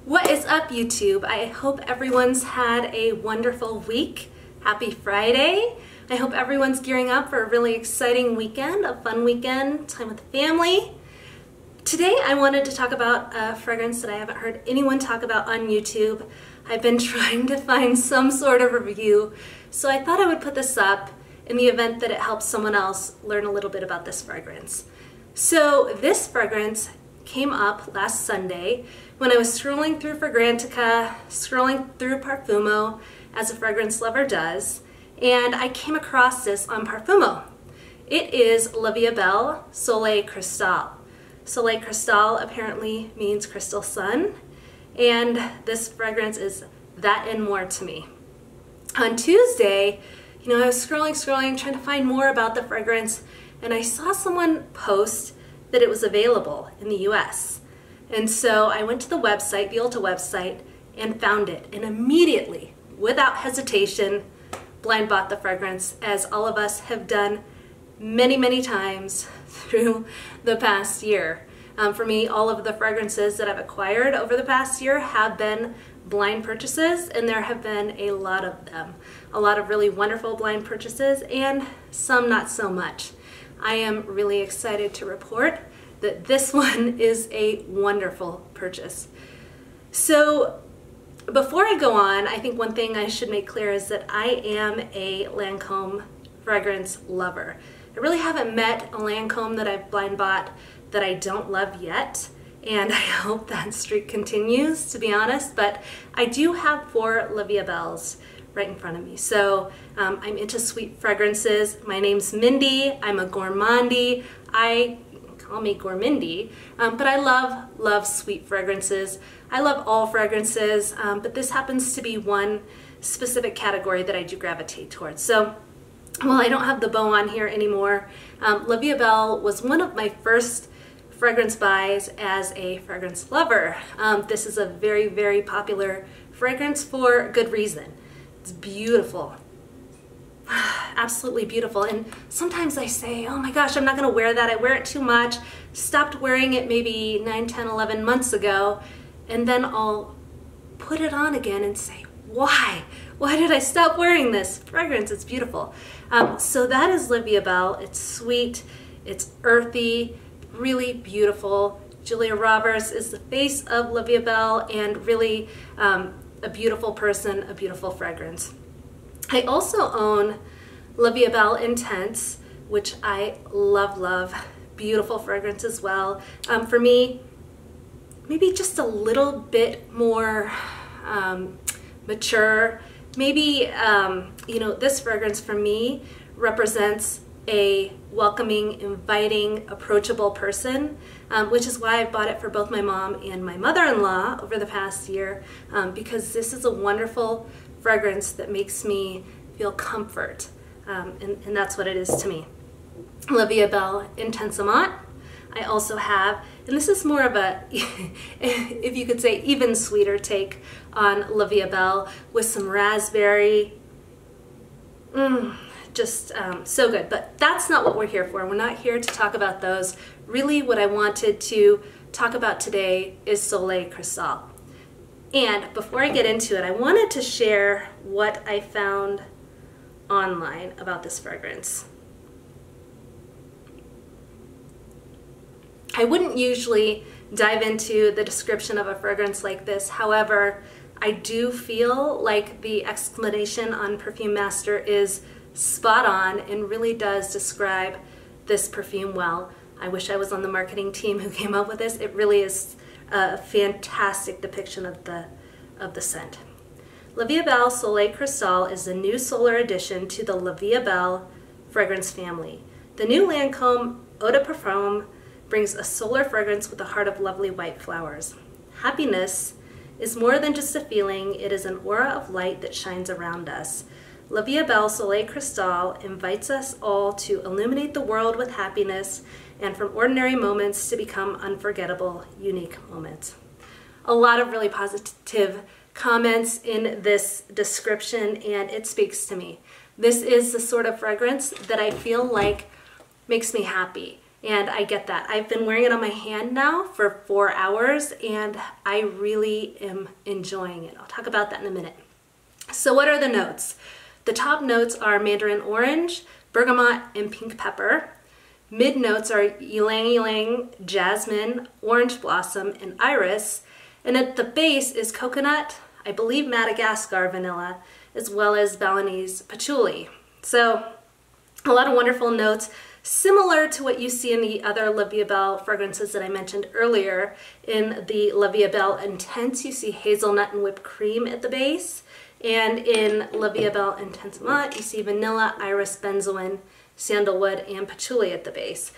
What is up, YouTube? I hope everyone's had a wonderful week. Happy Friday. I hope everyone's gearing up for a really exciting weekend, a fun weekend, time with the family. Today I wanted to talk about a fragrance that I haven't heard anyone talk about on YouTube. I've been trying to find some sort of review, so I thought I would put this up in the event that it helps someone else learn a little bit about this fragrance. So this fragrance came up last Sunday when I was scrolling through Fragrantica, scrolling through Parfumo, as a fragrance lover does, and I came across this on Parfumo. It is vie est Belle Soleil Cristal. Soleil Cristal apparently means crystal sun, and this fragrance is that and more to me. On Tuesday, I was scrolling, trying to find more about the fragrance, and I saw someone post that it was available in the US. And so I went to the website, the Ulta website, and found it, and immediately, without hesitation, blind bought the fragrance, as all of us have done many times through the past year. For me, all of the fragrances that I've acquired over the past year have been blind purchases, and there have been a lot of them. A lot of really wonderful blind purchases, and some not so much. I am really excited to report that this one is a wonderful purchase. So before I go on, I think one thing I should make clear is that I am a Lancome fragrance lover. I really haven't met a Lancome that I've blind bought that I don't love yet, and I hope that streak continues, to be honest, but I do have 4 vie est Belles right in front of me. So I'm into sweet fragrances. My name's Mindy. I'm a gourmandie. Call me gourmandie, but I love sweet fragrances. I love all fragrances, but this happens to be one specific category that I do gravitate towards. So, well, I don't have the bow on here anymore. vie est Belle was one of my first fragrance buys as a fragrance lover. This is a very popular fragrance for good reason. It's beautiful. Absolutely beautiful. And sometimes I say, oh my gosh, I'm not gonna wear that. I wear it too much. Stopped wearing it maybe 9, 10, 11 months ago. And then I'll put it on again and say, why? Why did I stop wearing this fragrance? It's beautiful. So that is vie est Belle. It's sweet, it's earthy, really beautiful. Julia Roberts is the face of vie est Belle, and really a beautiful person, a beautiful fragrance. I also own vie est Belle Intense, which I love. Beautiful fragrance as well. For me, maybe just a little bit more mature. Maybe, this fragrance for me represents a welcoming, inviting, approachable person, which is why I bought it for both my mom and my mother-in-law over the past year, because this is a wonderful fragrance that makes me feel comfort, and that's what it is to me. vie est Belle Intensament. I also have, and this is more of a, if you could say, even sweeter take on vie est Belle with some raspberry. Just so good. But that's not what we're here for. We're not here to talk about those. Really, what I wanted to talk about today is Soleil Cristal. And before I get into it, I wanted to share what I found online about this fragrance. I wouldn't usually dive into the description of a fragrance like this. However, I do feel like the explanation on Perfume Master is spot on and really does describe this perfume well. I wish I was on the marketing team who came up with this. It really is a fantastic depiction of the scent. vie est Belle Soleil Cristal is the new solar addition to the vie est Belle fragrance family. The new Lancome Eau de Parfum brings a solar fragrance with a heart of lovely white flowers. Happiness is more than just a feeling. It is an aura of light that shines around us. vie est Belle Soleil Cristal invites us all to illuminate the world with happiness, and from ordinary moments to become unforgettable, unique moments. A lot of really positive comments in this description, and it speaks to me. This is the sort of fragrance that I feel like makes me happy. And I get that. I've been wearing it on my hand now for 4 hours and I really am enjoying it. I'll talk about that in a minute. So what are the notes? The top notes are mandarin orange, bergamot, and pink pepper. Mid notes are ylang ylang, jasmine, orange blossom, and iris. And at the base is coconut, I believe Madagascar vanilla, as well as Balinese patchouli. So a lot of wonderful notes, similar to what you see in the other La Vie est Belle fragrances that I mentioned earlier. In the La Vie est Belle Intense, you see hazelnut and whipped cream at the base. And in La Vie est Belle Intensement, you see vanilla, iris, benzoin, sandalwood, and patchouli at the base.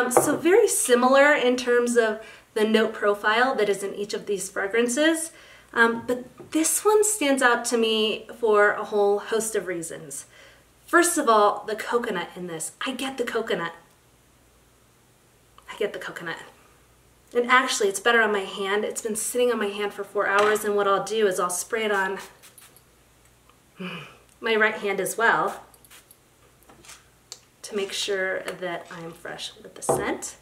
So very similar in terms of the note profile that is in each of these fragrances. But this one stands out to me for a whole host of reasons. First of all, the coconut in this. I get the coconut. I get the coconut. And actually, it's better on my hand. It's been sitting on my hand for 4 hours, and what I'll do is I'll spray it on my right hand as well to make sure that I'm fresh with the scent.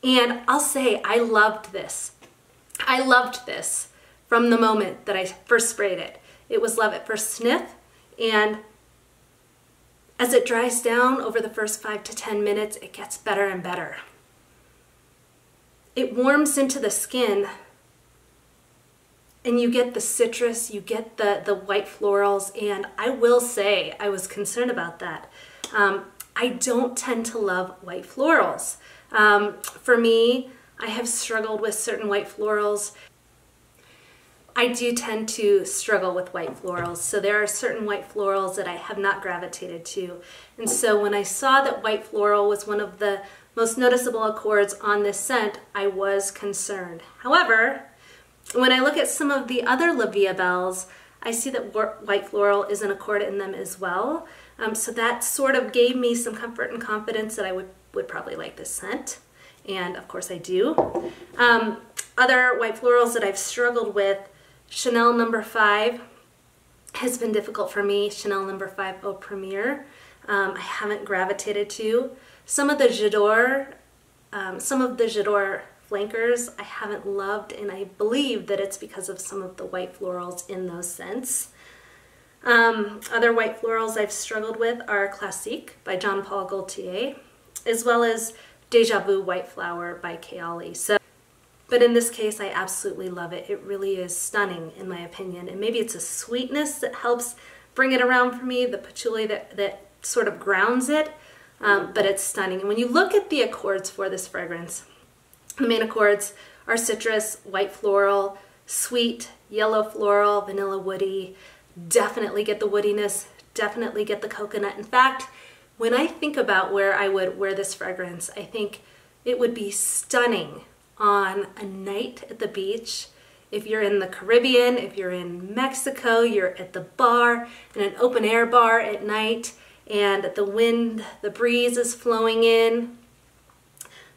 And I'll say I loved this. I loved this from the moment that I first sprayed it. It was love at first sniff, and as it dries down over the first 5 to 10 minutes, it gets better and better. It warms into the skin, and you get the citrus, you get the white florals, and I will say I was concerned about that. I don't tend to love white florals. For me, I have struggled with certain white florals. I do tend to struggle with white florals, so there are certain white florals that I have not gravitated to. And so when I saw that white floral was one of the most noticeable accords on this scent, I was concerned. However, when I look at some of the other La Vie est Belles, I see that white floral is an accord in them as well. So that sort of gave me some comfort and confidence that I would probably like this scent. And of course I do. Other white florals that I've struggled with, Chanel No. 5 has been difficult for me. Chanel No. 5 Eau Premiere, I haven't gravitated to. Some of the J'adore flankers I haven't loved, and I believe that it's because of some of the white florals in those scents. Other white florals I've struggled with are Classique by Jean Paul Gaultier, as well as Deja Vu White Flower by Kayali. But in this case, I absolutely love it. It really is stunning in my opinion. And maybe it's a sweetness that helps bring it around for me, the patchouli that sort of grounds it, but it's stunning. And when you look at the accords for this fragrance, the main accords are citrus, white floral, sweet, yellow floral, vanilla woody. Definitely get the woodiness, definitely get the coconut. In fact, when I think about where I would wear this fragrance, I think it would be stunning on a night at the beach. If you're in the Caribbean, if you're in Mexico, you're at the bar, in an open air bar at night, and the wind, the breeze is flowing in.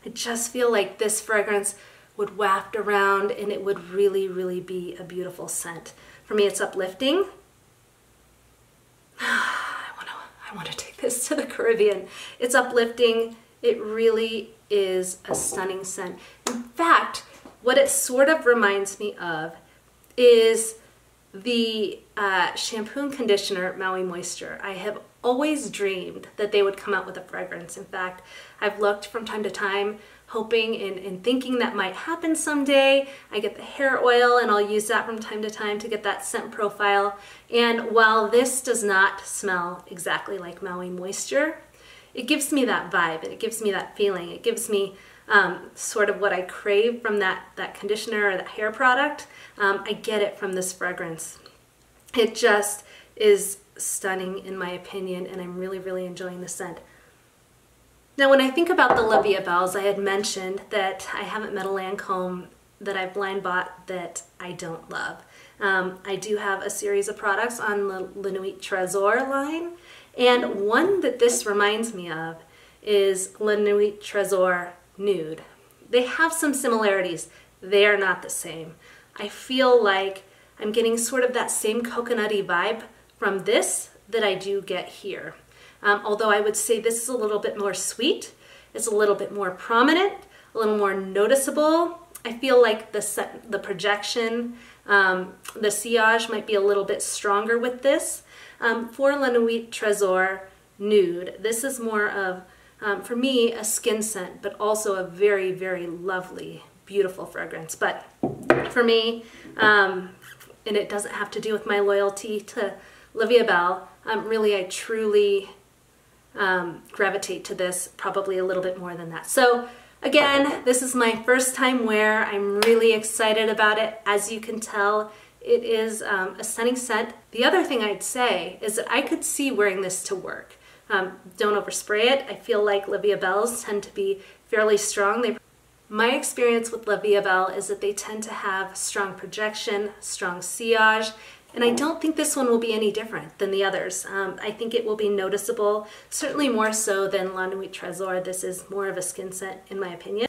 I just feel like this fragrance would waft around and it would really, really be a beautiful scent. For me, it's uplifting. I want to take this to the Caribbean. It's uplifting. It really is a stunning scent. In fact, what it sort of reminds me of is the shampoo and conditioner Maui Moisture. I have always dreamed that they would come out with a fragrance. In fact, I've looked from time to time, hoping and thinking that might happen someday. I get the hair oil and I'll use that from time to time to get that scent profile. And while this does not smell exactly like Maui Moisture, it gives me that vibe, it gives me that feeling, it gives me sort of what I crave from that conditioner or that hair product. I get it from this fragrance. It just is stunning in my opinion, and I'm really, really enjoying the scent. Now, when I think about the La Vie est Belles, I had mentioned that I haven't met a Lancome that I've blind bought that I don't love. I do have a series of products on the La Nuit Trésor line, and one that this reminds me of is La Nuit Trésor Nude. They have some similarities. They are not the same. I feel like I'm getting sort of that same coconutty vibe from this that I do get here. Although I would say this is a little bit more sweet. is a little bit more prominent, a little more noticeable. I feel like the projection, the sillage might be a little bit stronger with this. For La Nuit Trésor Nude, this is more of, for me, a skin scent, but also a very, very lovely, beautiful fragrance. But for me, and it doesn't have to do with my loyalty to vie est Belle, really I truly gravitate to this probably a little bit more than that. So again, this is my first time wear. I'm really excited about it. As you can tell, it is a stunning scent. The other thing I'd say is that I could see wearing this to work. Don't overspray it. I feel like vie est Belles tend to be fairly strong. My experience with vie est Belle is that they tend to have strong projection, strong sillage, and I don't think this one will be any different than the others. I think it will be noticeable, certainly more so than La Nuit Trésor. This is more of a skin scent in my opinion.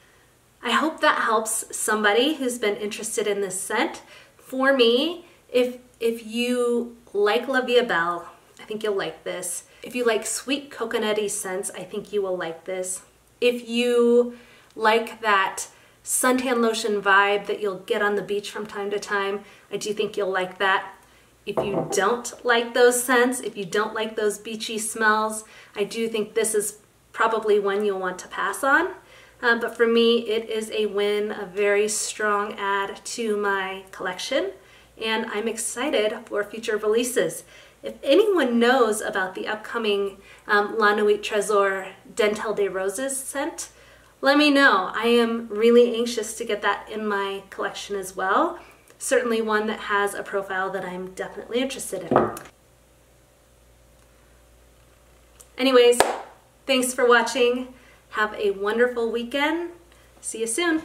I hope that helps somebody who's been interested in this scent. For me, if you like vie est Belle, I think you'll like this. If you like sweet coconutty scents, I think you will like this. If you like that suntan lotion vibe that you'll get on the beach from time to time, I do think you'll like that. If you don't like those scents, if you don't like those beachy smells, I do think this is probably one you'll want to pass on. But for me, it is a win, a very strong add to my collection, and I'm excited for future releases. If anyone knows about the upcoming La Nuit Trésor Dentelle des Roses scent, let me know. I am really anxious to get that in my collection as well. Certainly one that has a profile that I'm definitely interested in. Anyways, thanks for watching. Have a wonderful weekend. See you soon.